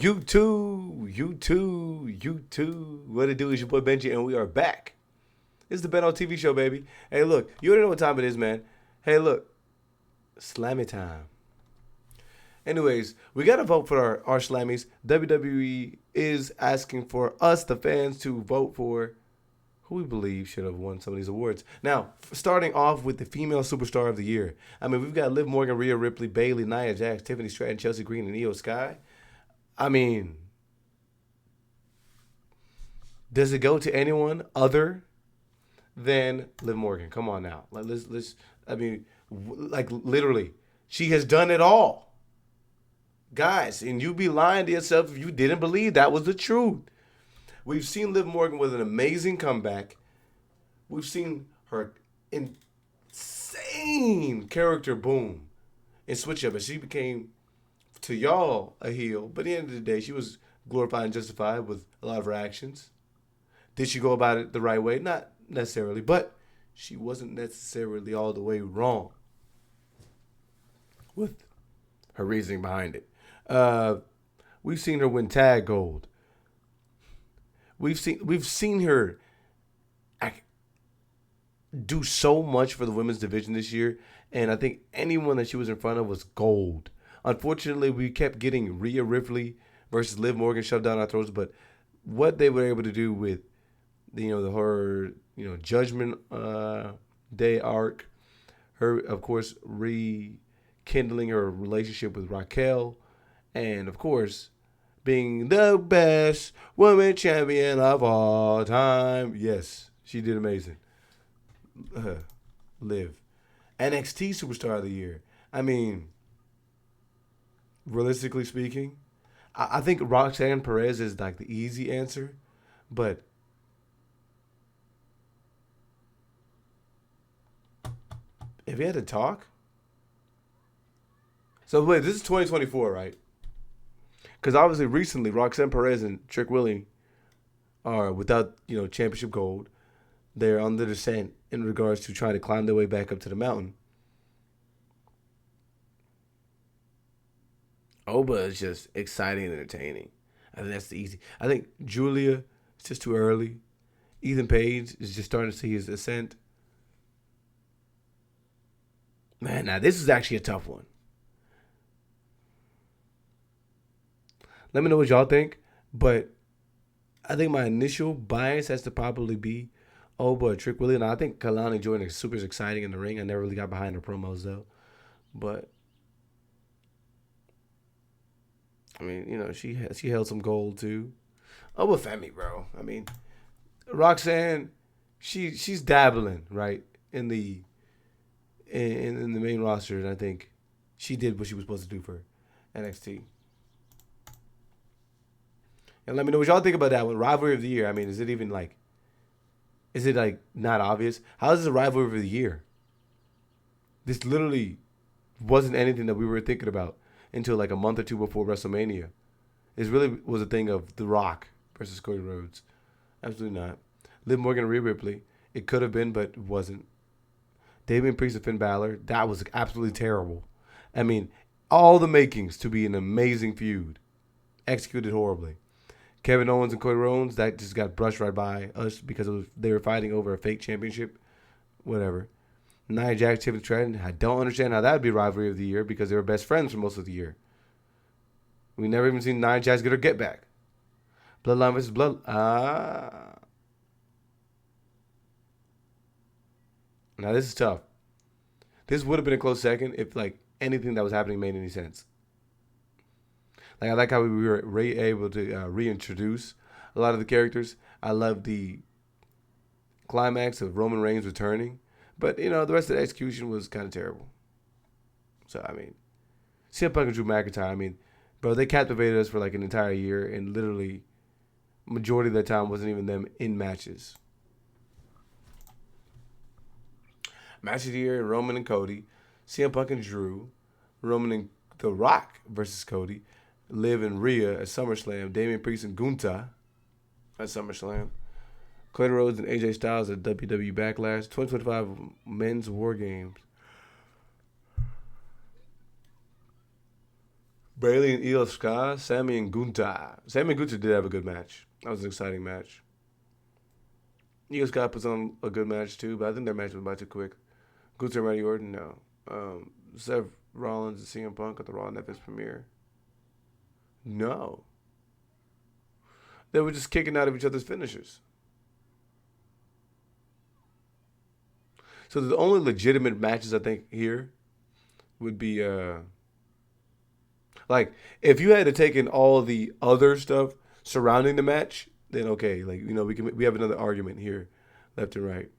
You too, you too, you too. What it do is your boy Benji, and we are back. It's the Ben on TV show, baby. Hey, look, you already know what time it is, man. Hey, look, Slammy time. Anyways, we got to vote for our Slammies. WWE is asking for us, the fans, to vote for who we believe should have won some of these awards. Now, starting off with the female superstar of the year. I mean, we've got Liv Morgan, Rhea Ripley, Bayley, Nia Jax, Tiffany Stratton, Chelsea Green, and Io Sky. I mean, does it go to anyone other than Liv Morgan? Come on now. Let's. I mean, like literally, she has done it all, guys. And you'd be lying to yourself if you didn't believe that was the truth. We've seen Liv Morgan with an amazing comeback. We've seen her insane character boom and switch up, and she became to y'all a heel. But at the end of the day, she was glorified and justified with a lot of her actions. Did she go about it the right way? Not necessarily, but she wasn't necessarily all the way wrong with her reasoning behind it. Uh, we've seen her win tag gold. We've seen her do so much for the women's division this year, and I think anyone that she was in front of was gold. Unfortunately, we kept getting Rhea Ripley versus Liv Morgan shoved down our throats, but what they were able to do with her Judgment Day arc, her of course rekindling her relationship with Raquel, and of course being the best women champion of all time. Yes, she did amazing. Liv. NXT Superstar of the Year. I mean, realistically speaking, I think Roxanne Perez is like the easy answer, but if you had to talk, so wait, this is 2024, right? Because obviously, recently Roxanne Perez and Trick Willie are without championship gold. They're on the descent in regards to trying to climb their way back up to the mountain. Oba is just exciting and entertaining. I think that's the easy. I think Julia, it's just too early. Ethan Page is just starting to see his ascent. Man, now this is actually a tough one. Let me know what y'all think. But I think my initial bias has to probably be Oba or Trick Willie. And I think Kalani Jordan is super exciting in the ring. I never really got behind her promos though. But I mean, she held some gold too. Oba Femi, bro. I mean, Roxanne, she's dabbling right in the main roster, and I think she did what she was supposed to do for NXT. And let me know what y'all think about that one. Rivalry of the year. I mean, is it like not obvious? How is this a rivalry of the year? This literally wasn't anything that we were thinking about until like a month or two before WrestleMania. It really was a thing of The Rock versus Cody Rhodes. Absolutely not. Liv Morgan and Rhea Ripley. It could have been, but it wasn't. Damian Priest and Finn Balor. That was absolutely terrible. I mean, all the makings to be an amazing feud. Executed horribly. Kevin Owens and Cody Rhodes, that just got brushed right by us because they were fighting over a fake championship. Whatever. Nia Jax, Tiffany Stratton, I don't understand how that would be rivalry of the year because they were best friends for most of the year. We never even seen Nia Jax get her get back. Bloodline versus Blood. Now this is tough. This would have been a close second if like anything that was happening made any sense. Like I like how we were able to reintroduce a lot of the characters. I love the climax of Roman Reigns returning, but the rest of the execution was kind of terrible. So I mean, CM Punk and Drew McIntyre. I mean, bro, they captivated us for like an entire year, and literally majority of that time wasn't even them in matches. Match of the year: Roman and Cody, CM Punk and Drew, Roman and The Rock versus Cody, Liv and Rhea at SummerSlam, Damian Priest and Gunta at SummerSlam, Cody Rhodes and AJ Styles at WWE Backlash, 2025 Men's War Games. Bailey and Io Sky, Sammy and Gunta. Sammy and Gunta did have a good match. That was an exciting match. Io Sky puts on a good match too, but I think their match was about too quick. Gunta and Randy Orton, no. Seth Rollins and CM Punk at the Raw Netflix premiere. No. They were just kicking out of each other's finishers. So the only legitimate matches I think here would be like if you had to take in all the other stuff surrounding the match, then okay, like we have another argument here, left and right.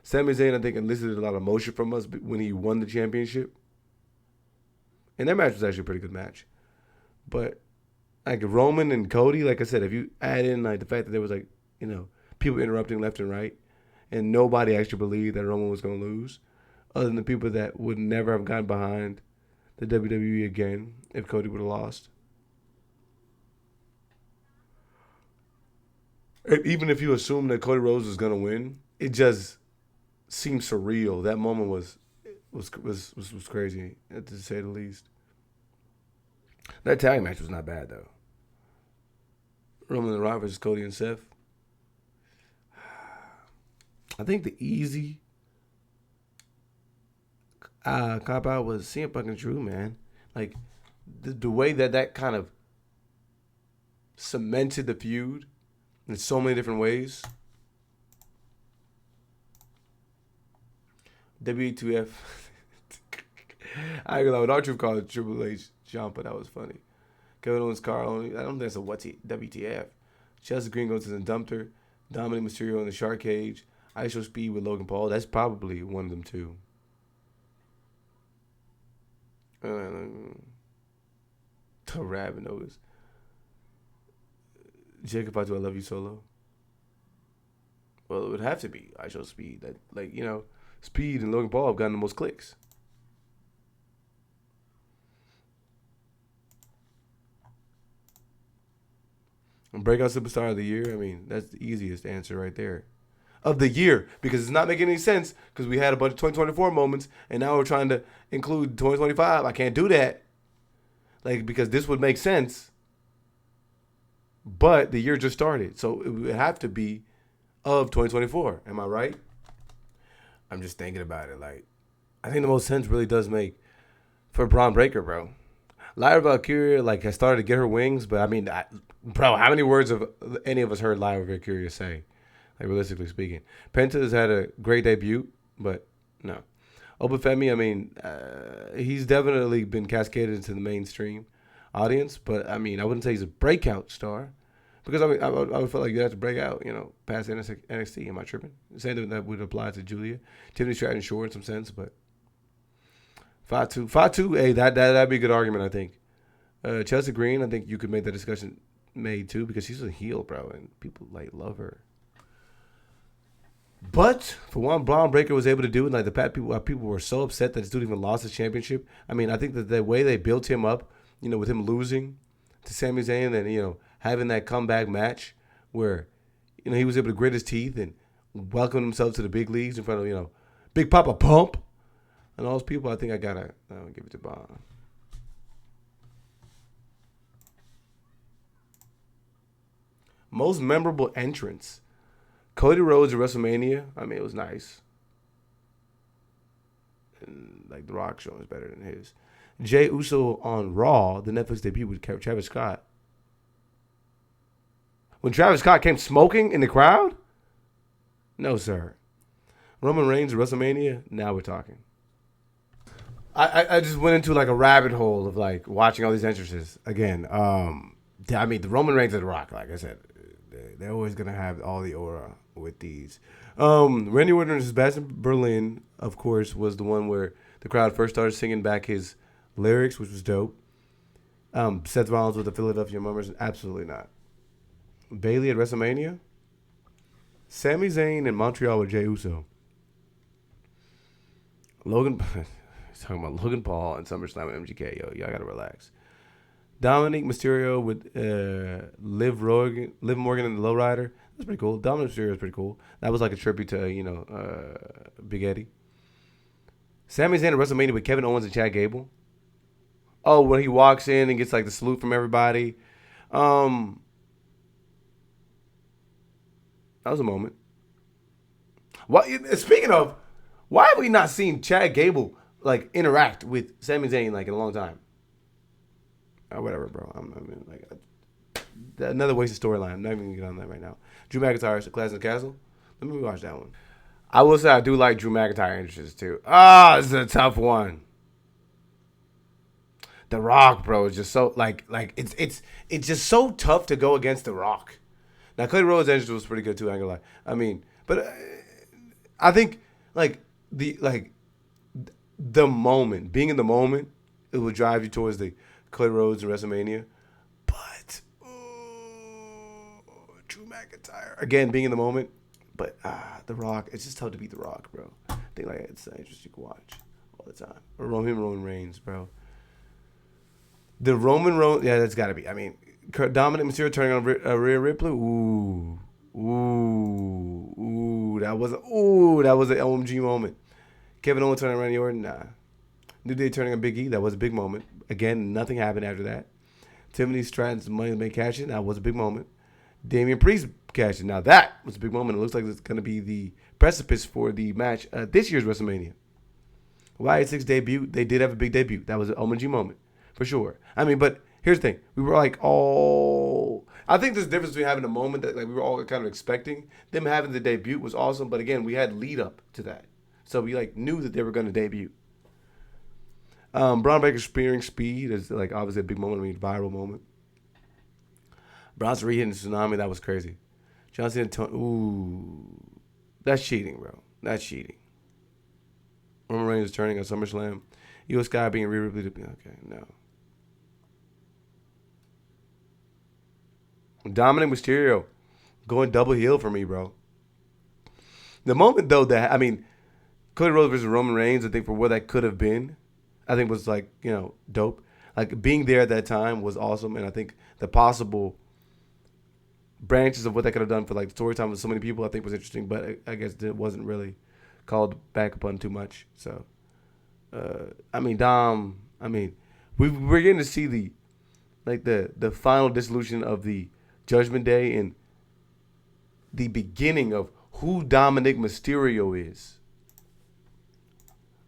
Sami Zayn I think elicited a lot of emotion from us when he won the championship, and that match was actually a pretty good match. But like Roman and Cody, like I said, if you add in like the fact that there was like people interrupting left and right, and nobody actually believed that Roman was going to lose, other than the people that would never have gotten behind the WWE again if Cody would have lost. And even if you assume that Cody Rhodes was going to win, it just seemed surreal. That moment was crazy, to say the least. That tag match was not bad though. Roman and Rock versus Cody and Seth. I think the easy cop out was CM Punk and Drew, man. Like the way that kind of cemented the feud in so many different ways. WTF. I ain't gonna lie, with our truth called Triple H jump, but that was funny. Kevin Owens, Carl, I don't think that's a WTF. Chelsea Green goes to the dumpster. Dominic Mysterio in the shark cage. ISO Speed with Logan Paul. That's probably one of them too. The Rabbit knows. Jacob, I love you solo. Well, it would have to be ISO Speed. That Speed and Logan Paul have gotten the most clicks. And Breakout Superstar of the Year, I mean, that's the easiest answer right there. Of the year, because it's not making any sense, because we had a bunch of 2024 moments, and now we're trying to include 2025. I can't do that. Because this would make sense, but the year just started, so it would have to be of 2024. Am I right? I'm just thinking about it. I think the most sense really does make for Braun Breaker, bro. Lyra Valkyria, has started to get her wings, but I mean, bro, how many words have any of us heard Lyra Valkyria say? Realistically speaking. Penta has had a great debut, but no. Obafemi, I mean, he's definitely been cascaded into the mainstream audience, but I mean, I wouldn't say he's a breakout star, because I mean, I would feel like you have to break out, past NXT. Am I tripping? Same that would apply to Julia. Tiffany Stratton Shore in some sense, but Fatu, hey, that'd be a good argument, I think. Chelsea Green, I think you could make that discussion made too, because she's a heel, bro, and people love her. But for what Braun Breaker was able to do, and the fact people were so upset that this dude even lost his championship. I mean, I think that the way they built him up, with him losing to Sami Zayn, and having that comeback match where he was able to grit his teeth and welcome himself to the big leagues in front of Big Papa Pump and all those people. I think I gotta give it to Braun. Most memorable entrance. Cody Rhodes at WrestleMania, I mean, it was nice. And, The Rock show is better than his. Jay Uso on Raw, the Netflix debut with Travis Scott. When Travis Scott came smoking in the crowd? No, sir. Roman Reigns at WrestleMania, now we're talking. I just went into a rabbit hole of watching all these entrances again. I mean, the Roman Reigns at The Rock, like I said, they're always gonna have all the aura with these. Randy Orton and Sebastian Berlin, of course, was the one where the crowd first started singing back his lyrics, which was dope. Seth Rollins with the Philadelphia Mummers, absolutely not. Bailey at WrestleMania. Sami Zayn in Montreal with Jey Uso. He's talking about Logan Paul and SummerSlam and MGK. Yo, y'all gotta relax. Dominic Mysterio with Liv Morgan and the Lowrider. That's pretty cool. Dominic Mysterio is pretty cool. That was a tribute to Big Eddie. Sami Zayn at WrestleMania with Kevin Owens and Chad Gable. Oh, when he walks in and gets like the salute from everybody. Um, that was a moment. Speaking of, why have we not seen Chad Gable like interact with Sami Zayn like in a long time? Whatever, bro. I mean, like another wasted storyline. I'm not even gonna get on that right now. Drew McIntyre's The Clash in the Castle. Let me watch that one. I will say I do like Drew McIntyre entrances too. Ah, this is a tough one. The Rock, bro, is just so like it's just so tough to go against The Rock. Now Cody Rhodes' entrance was pretty good too. I ain't gonna lie. I mean, but I think like the moment, being in the moment, it will drive you towards the Cody Rhodes and WrestleMania. But Drew McIntyre again, being in the moment. But The Rock, it's just tough to beat The Rock, bro. I think like it's interesting to watch all the time. Or Roman Reigns, bro. The yeah, that's got to be. I mean, Dominic Mysterio turning on Rhea Ripley. That was an OMG moment. Kevin Owens turning on Randy Orton. Nah. New Day turning on Big E. That was a big moment. Again, nothing happened after that. Timothy Stratton's Money to Make cash in. That was a big moment. Damian Priest cash in. Now that was a big moment. It looks like it's going to be the precipice for the match this year's WrestleMania. Wyatt Six debut. They did have a big debut. That was an OMG moment. For sure. I mean, but here's the thing. We were like, oh. I think there's a difference between having a moment that like we were all kind of expecting. Them having the debut was awesome. But again, we had lead up to that. So we like knew that they were going to debut. Braun Breaker spearing speed is like obviously a big moment. I mean, viral moment. Bronson Reed hitting Tsunami. That was crazy. John Cena. Ooh. That's cheating, bro. That's cheating. Roman Reigns turning on SummerSlam. Io Sky being Rhea Ripley. Okay, no. Dominic Mysterio going double heel for me, bro. The moment though that I mean, Cody Rhodes versus Roman Reigns, I think for what that could have been, I think was like dope. Like being there at that time was awesome, and I think the possible branches of what that could have done for like story time with so many people, I think was interesting. But I guess it wasn't really called back upon too much. So, I mean, Dom. I mean, we're getting to see the final dissolution of the Judgment Day and the beginning of who Dominic Mysterio is.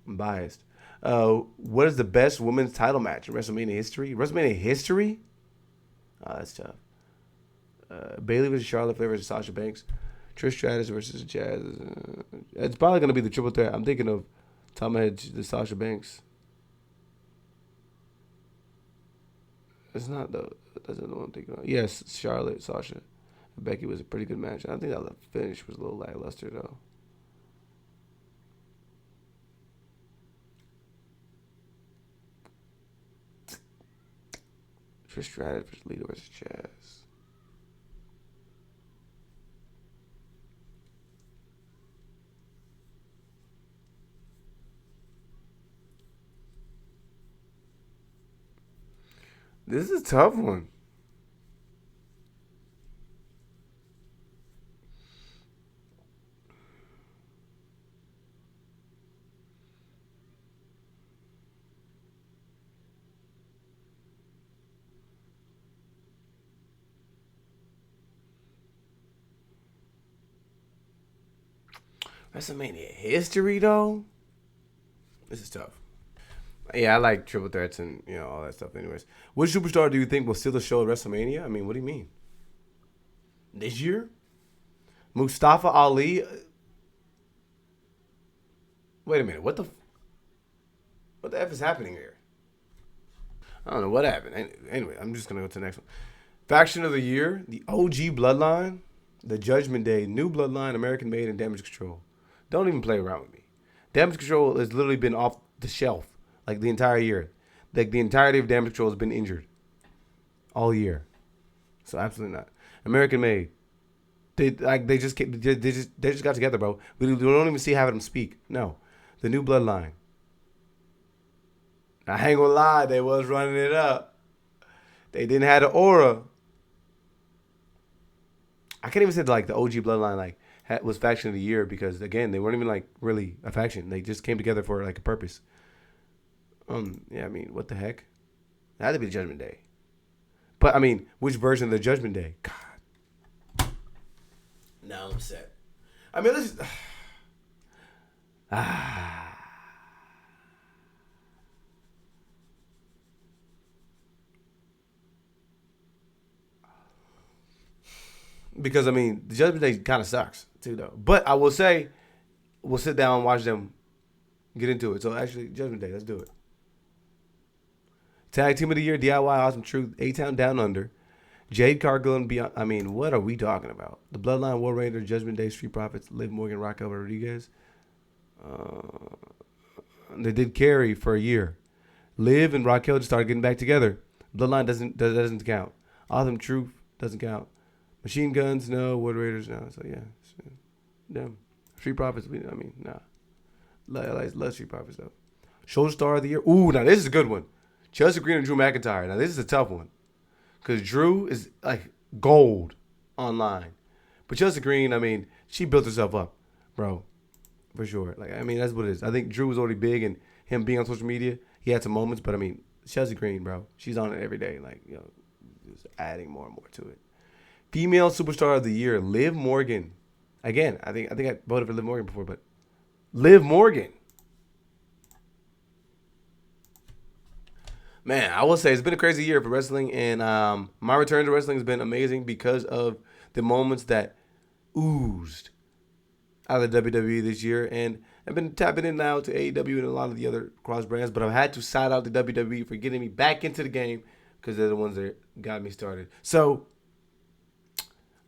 I'm biased. What is the best women's title match in WrestleMania history? WrestleMania history? Oh, that's tough. Bayley versus Charlotte Flair versus Sasha Banks. Trish Stratus versus Jazz. It's probably going to be the triple threat. I'm thinking of top of my head, the Sasha Banks. It's not the. That's the one I'm thinking of. Yes, Charlotte, Sasha, Becky was a pretty good match. I think that the finish was a little lackluster though. Trish Stratus versus Lita versus Jazz. This is a tough one. WrestleMania history though. This is tough. Yeah, I like triple threats and all that stuff. Anyways, which superstar do you think will steal the show at WrestleMania? I mean, what do you mean? This year, Mustafa Ali. Wait a minute. What the f is happening here? I don't know what happened. Anyway, I'm just gonna go to the next one. Faction of the year: the OG Bloodline, the Judgment Day, New Bloodline, American Made, and Damage Control. Don't even play around with me. Damage Control has literally been off the shelf like the entire year. Like the entirety of Damage Control has been injured all year. So absolutely not. American Made. They just got together, bro. We don't even see having them speak. No, the New Bloodline. I ain't gonna lie, they was running it up. They didn't have the aura. I can't even say like the OG Bloodline was faction of the year because again they weren't even like really a faction. They just came together for like a purpose. Yeah, I mean what the heck? It had to be the Judgment Day. But I mean, which version of the Judgment Day? God. Now I'm upset. I mean, let's. Because I mean, the Judgment Day kind of sucks too, though. But I will say, we'll sit down and watch them get into it. So actually, Judgment Day, let's do it. Tag Team of the Year, DIY, Awesome Truth, A-Town Down Under, Jade Cargill and Beyond. I mean, what are we talking about? The Bloodline, War Ranger, Judgment Day, Street Profits, Liv Morgan, Raquel Rodriguez. They did carry for a year. Liv and Raquel just started getting back together. Bloodline doesn't count. Awesome Truth doesn't count. Machine Guns, no. War Raiders, no. So yeah, them. Street Profits, I mean, nah. Love Street Profits though. Show Star of the Year. Ooh, now this is a good one. Chelsea Green and Drew McIntyre. Now this is a tough one, because Drew is like gold online, but Chelsea Green, I mean, she built herself up, bro, for sure. Like, I mean, that's what it is. I think Drew was already big, and him being on social media, he had some moments, but I mean, Chelsea Green, bro, she's on it every day. Like, you know, just adding more and more to it. Female Superstar of the Year, Liv Morgan. Again, I think I voted for Liv Morgan before, but Liv Morgan. Man, I will say it's been a crazy year for wrestling, and my return to wrestling has been amazing because of the moments that oozed out of the WWE this year. And I've been tapping in now to AEW and a lot of the other cross brands, but I've had to side out the WWE for getting me back into the game because they're the ones that got me started. So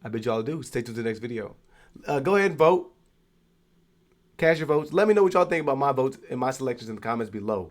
I bid y'all adieu. Stay tuned to the next video. Go ahead and vote. Cast your votes. Let me know what y'all think about my votes and my selections in the comments below.